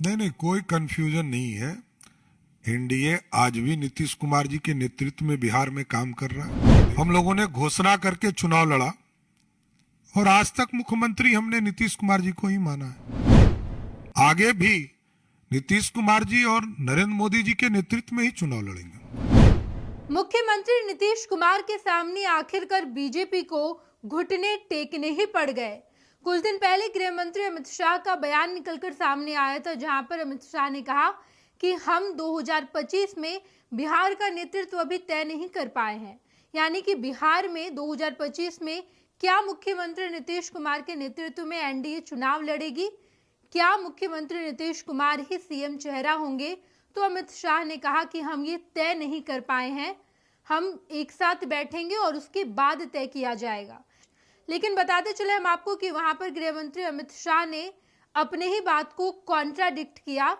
नहीं, कोई कंफ्यूजन नहीं है। एनडीए आज भी नीतीश कुमार जी के नेतृत्व में बिहार में काम कर रहा है। हम लोगों ने घोषणा करके चुनाव लड़ा और आज तक मुख्यमंत्री हमने नीतीश कुमार जी को ही माना है। आगे भी नीतीश कुमार जी और नरेंद्र मोदी जी के नेतृत्व में ही चुनाव लड़ेंगे। मुख्यमंत्री नीतीश कुमार के सामने आखिरकार बीजेपी को घुटने टेकने ही पड़ गए। कुछ दिन पहले गृह मंत्री अमित शाह का बयान निकलकर सामने आया था, जहां पर अमित शाह ने कहा कि हम 2025 में बिहार का नेतृत्व अभी तय नहीं कर पाए हैं। यानी कि बिहार में 2025 में क्या मुख्यमंत्री नीतीश कुमार के नेतृत्व में एनडीए चुनाव लड़ेगी, क्या मुख्यमंत्री नीतीश कुमार ही सीएम चेहरा होंगे? तो अमित शाह ने कहा कि हम ये तय नहीं कर पाए हैं, हम एक साथ बैठेंगे और उसके बाद तय किया जाएगा। लेकिन बताते चले हम आपको कि वहां पर गृह मंत्री अमित शाह ने अपने ही बात को कॉन्ट्राडिक्ट किया।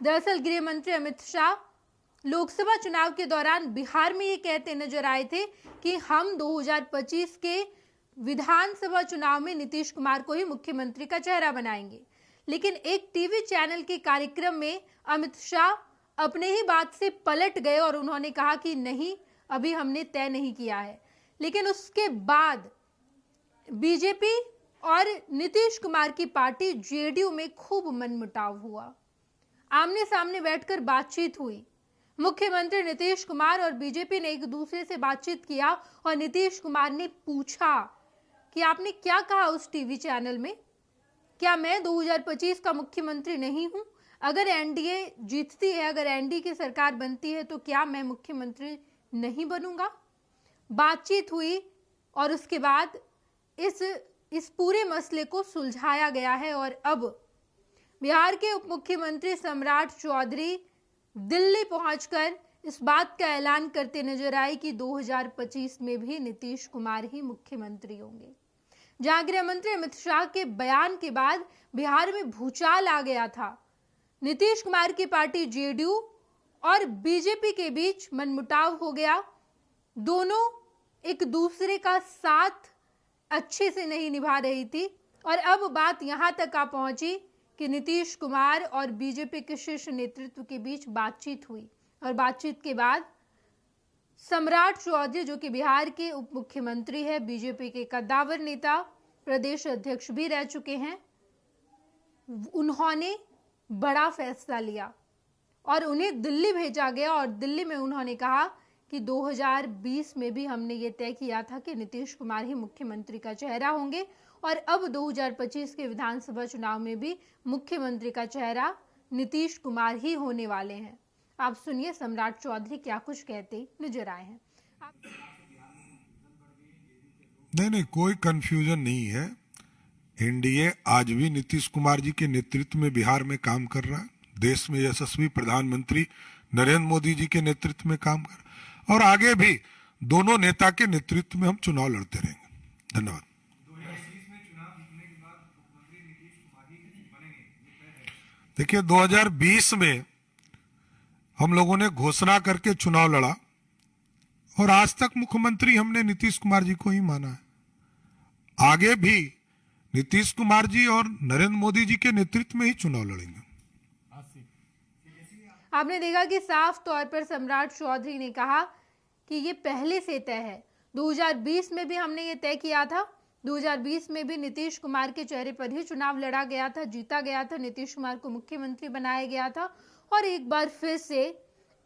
दरअसल गृह मंत्री अमित शाह लोकसभा चुनाव के दौरान बिहार में ये कहते नजर आए थे कि हम 2025 के विधानसभा चुनाव में नीतीश कुमार को ही मुख्यमंत्री का चेहरा बनाएंगे। लेकिन एक टीवी चैनल के कार्यक्रम में अमित शाह अपने ही बात से पलट गए और उन्होंने कहा कि नहीं, अभी हमने तय नहीं किया है। लेकिन उसके बाद बीजेपी और नीतीश कुमार की पार्टी जेडीयू में खूब मनमुटाव हुआ। आमने सामने बैठकर बातचीत हुई। मुख्यमंत्री नीतीश कुमार और बीजेपी ने एक दूसरे से बातचीत किया और नीतीश कुमार ने पूछा कि आपने क्या कहा उस टीवी चैनल में? क्या मैं 2025 का मुख्यमंत्री नहीं हूं? अगर एनडीए जीतती है, अगर एनडीए की सरकार बनती है, तो क्या मैं मुख्यमंत्री नहीं बनूंगा? बातचीत हुई और उसके बाद इस पूरे मसले को सुलझाया गया है और अब बिहार के उप मुख्यमंत्री सम्राट चौधरी दिल्ली पहुंचकर इस बात का ऐलान करते नजर आए कि 2025 में भी नीतीश कुमार ही मुख्यमंत्री होंगे। जहां गृह मंत्री अमित शाह के बयान के बाद बिहार में भूचाल आ गया था। नीतीश कुमार की पार्टी जेडीयू और बीजेपी के बीच मनमुटाव हो गया। दोनों एक दूसरे का साथ अच्छे से नहीं निभा रही थी और अब बात यहां तक आ पहुंची कि नीतीश कुमार और बीजेपी के शीर्ष नेतृत्व के बीच बातचीत हुई और बातचीत के बाद सम्राट चौधरी, जो कि बिहार के उप मुख्यमंत्री है, बीजेपी के कद्दावर नेता, प्रदेश अध्यक्ष भी रह चुके हैं, उन्होंने बड़ा फैसला लिया और उन्हें दिल्ली भेजा गया और दिल्ली में उन्होंने कहा कि 2020 में भी हमने ये तय किया था कि नीतीश कुमार ही मुख्यमंत्री का चेहरा होंगे और अब 2025 के विधानसभा चुनाव में भी मुख्यमंत्री का चेहरा नीतीश कुमार ही होने वाले हैं। आप सुनिए सम्राट चौधरी क्या कुछ कहते नजर आए हैं। नहीं, कोई कंफ्यूजन नहीं है। एनडीए आज भी नीतीश कुमार जी के नेतृत्व में बिहार में काम कर रहा है। देश में यशस्वी प्रधानमंत्री नरेंद्र मोदी जी के नेतृत्व में काम कर रहा है और आगे भी दोनों नेता के नेतृत्व में हम चुनाव लड़ते रहेंगे। धन्यवाद। देखिए, 2020 में हम लोगों ने घोषणा करके चुनाव लड़ा और आज तक मुख्यमंत्री हमने नीतीश कुमार जी को ही माना है। आगे भी नीतीश कुमार जी और नरेंद्र मोदी जी के नेतृत्व में ही चुनाव लड़ेंगे। आपने देखा कि साफ तौर पर सम्राट चौधरी ने कहा कि ये पहले से तय है। 2020 में भी हमने ये तय किया था, 2020 में भी नीतीश कुमार के चेहरे पर ही चुनाव लड़ा गया था, जीता गया था, नीतीश कुमार को मुख्यमंत्री बनाया गया था और एक बार फिर से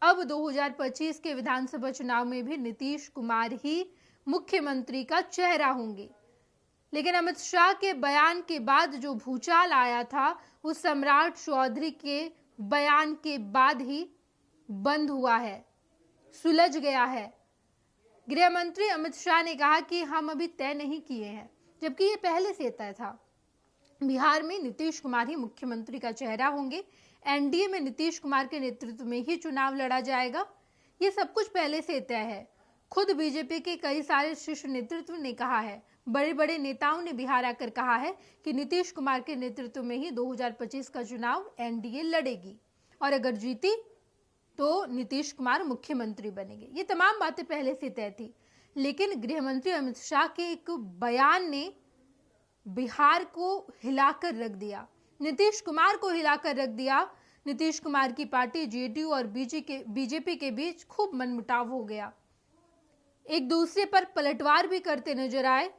अब 2025 के विधानसभा चुनाव में भी नीतीश कुमार ही मुख्यमंत्री का चेहरा होंगे। लेकिन अमित शाह के बयान के बाद जो भूचाल आया था वो सम्राट चौधरी के बयान के बाद ही बंद हुआ है, सुलझ गया है। गृह मंत्री अमित शाह ने कहा कि हम अभी तय नहीं किए हैं, जबकि ये पहले से तय था। बिहार में नीतीश कुमार ही मुख्यमंत्री का चेहरा होंगे, एनडीए में नीतीश कुमार के नेतृत्व में ही चुनाव लड़ा जाएगा। ये सब कुछ पहले से तय है। खुद बीजेपी के कई सारे शीर्ष नेतृत्व ने कहा है, बड़े बड़े नेताओं ने बिहार आकर कहा है कि नीतीश कुमार के नेतृत्व में ही 2025 का चुनाव एनडीए लड़ेगी और अगर जीती तो नीतीश कुमार मुख्यमंत्री बनेंगे। ये तमाम बातें पहले से तय थी, लेकिन गृह मंत्री अमित शाह के एक बयान ने बिहार को हिलाकर रख दिया। नीतीश कुमार को हिलाकर रख दिया। नीतीश कुमार की पार्टी जेडीयू और बीजेपी के बीच खूब मनमुटाव हो गया, एक दूसरे पर पलटवार भी करते नजर आए।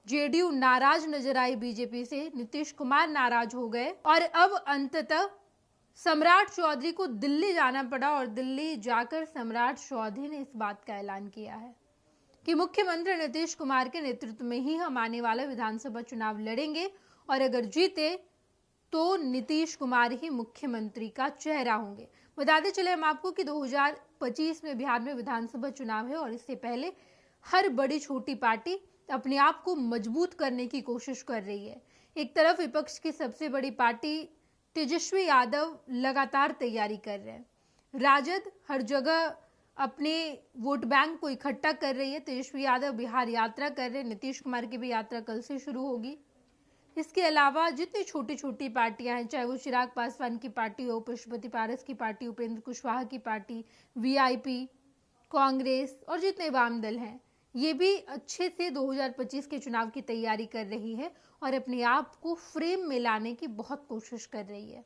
जेडीयू नाराज नजर आई बीजेपी से, नीतीश कुमार नाराज हो गए और अब अंततः सम्राट चौधरी को दिल्ली जाना पड़ा और दिल्ली जाकर सम्राट चौधरी ने इस बात का ऐलान किया है कि मुख्यमंत्री नीतीश कुमार के नेतृत्व में ही हम आने वाला विधानसभा चुनाव लड़ेंगे और अगर जीते तो नीतीश कुमार ही मुख्यमंत्री का चेहरा होंगे। बताते चले हम आपको कि 2025 में बिहार में विधानसभा चुनाव है और इससे पहले हर बड़ी छोटी पार्टी अपने आप को मजबूत करने की कोशिश कर रही है। एक तरफ विपक्ष की सबसे बड़ी पार्टी तेजस्वी यादव लगातार तैयारी कर रहे हैं, राजद हर जगह अपने वोट बैंक को इकट्ठा कर रही है। तेजस्वी यादव बिहार यात्रा कर रहे हैं, नीतीश कुमार की भी यात्रा कल से शुरू होगी। इसके अलावा जितनी छोटी छोटी पार्टियां हैं, चाहे वो चिराग पासवान की पार्टी हो, पशुपति पारस की पार्टी, उपेंद्र कुशवाहा की पार्टी, वीआईपी, कांग्रेस और जितने वाम दल हैं, ये भी अच्छे से 2025 के चुनाव की तैयारी कर रही है और अपने आप को फ्रेम में लाने की बहुत कोशिश कर रही है।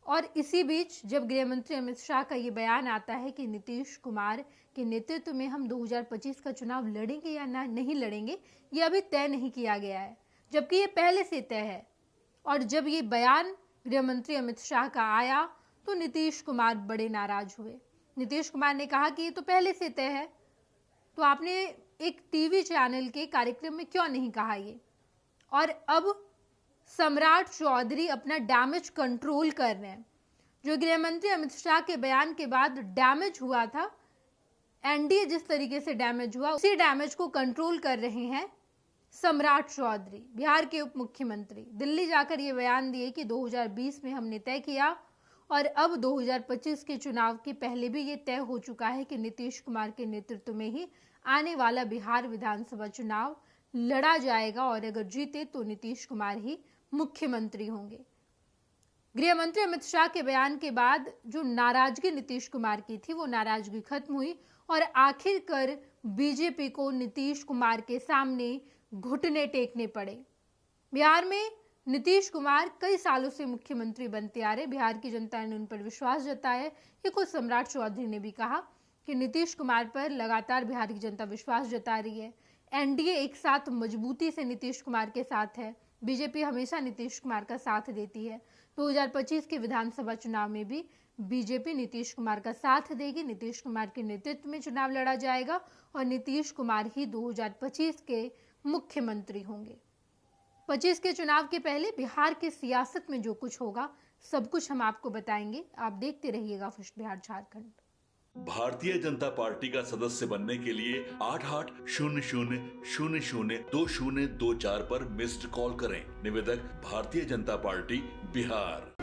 और इसी बीच जब गृह मंत्री अमित शाह का ये बयान आता है कि नीतीश कुमार के नेतृत्व में हम 2025 का चुनाव लड़ेंगे या नहीं लड़ेंगे, ये अभी तय नहीं किया गया है, जबकि ये पहले से तय है। और जब ये बयान गृह मंत्री अमित शाह का आया तो नीतीश कुमार बड़े नाराज हुए। नीतीश कुमार ने कहा कि ये तो पहले से तय है, तो आपने एक टीवी चैनल के कार्यक्रम में क्यों नहीं कहा ये। और अब सम्राट चौधरी अपना डैमेज कंट्रोल कर रहे हैं। जो गृह मंत्री अमित शाह के बयान के बाद डैमेज हुआ था, एनडीए जिस तरीके से डैमेज हुआ, उसी डैमेज को कंट्रोल कर रहे हैं सम्राट चौधरी, बिहार के उप मुख्यमंत्री। दिल्ली जाकर ये बयान दिए कि 2020 में हमने तय किया और अब 2025 के चुनाव के पहले भी ये तय हो चुका है कि नीतीश कुमार के नेतृत्व में ही आने वाला बिहार विधानसभा चुनाव लड़ा जाएगा और अगर जीते तो नीतीश कुमार ही मुख्यमंत्री होंगे। गृह मंत्री अमित शाह के बयान के बाद जो नाराजगी नीतीश कुमार की थी, वो नाराजगी खत्म हुई और आखिरकार बीजेपी को नीतीश कुमार के सामने घुटने टेकने पड़े। बिहार में नीतीश कुमार कई सालों से मुख्यमंत्री बनते आ रहे, बिहार की जनता ने उन पर विश्वास जताया है। ये खुद सम्राट चौधरी ने भी कहा कि नीतीश कुमार पर लगातार बिहार की जनता विश्वास जता रही है। एनडीए एक साथ मजबूती से नीतीश कुमार के साथ है, बीजेपी हमेशा नीतीश कुमार का साथ देती है। 2025 के विधानसभा चुनाव में भी बीजेपी नीतीश कुमार का साथ देगी, नीतीश कुमार के नेतृत्व में चुनाव लड़ा जाएगा और नीतीश कुमार ही 2025 के मुख्यमंत्री होंगे। 25 के चुनाव के पहले बिहार की सियासत में जो कुछ होगा, सब कुछ हम आपको बताएंगे। आप देखते रहिएगा फर्स्ट बिहार झारखंड। भारतीय जनता पार्टी का सदस्य बनने के लिए 8800002024 पर मिस्ड कॉल करें। निवेदक भारतीय जनता पार्टी बिहार।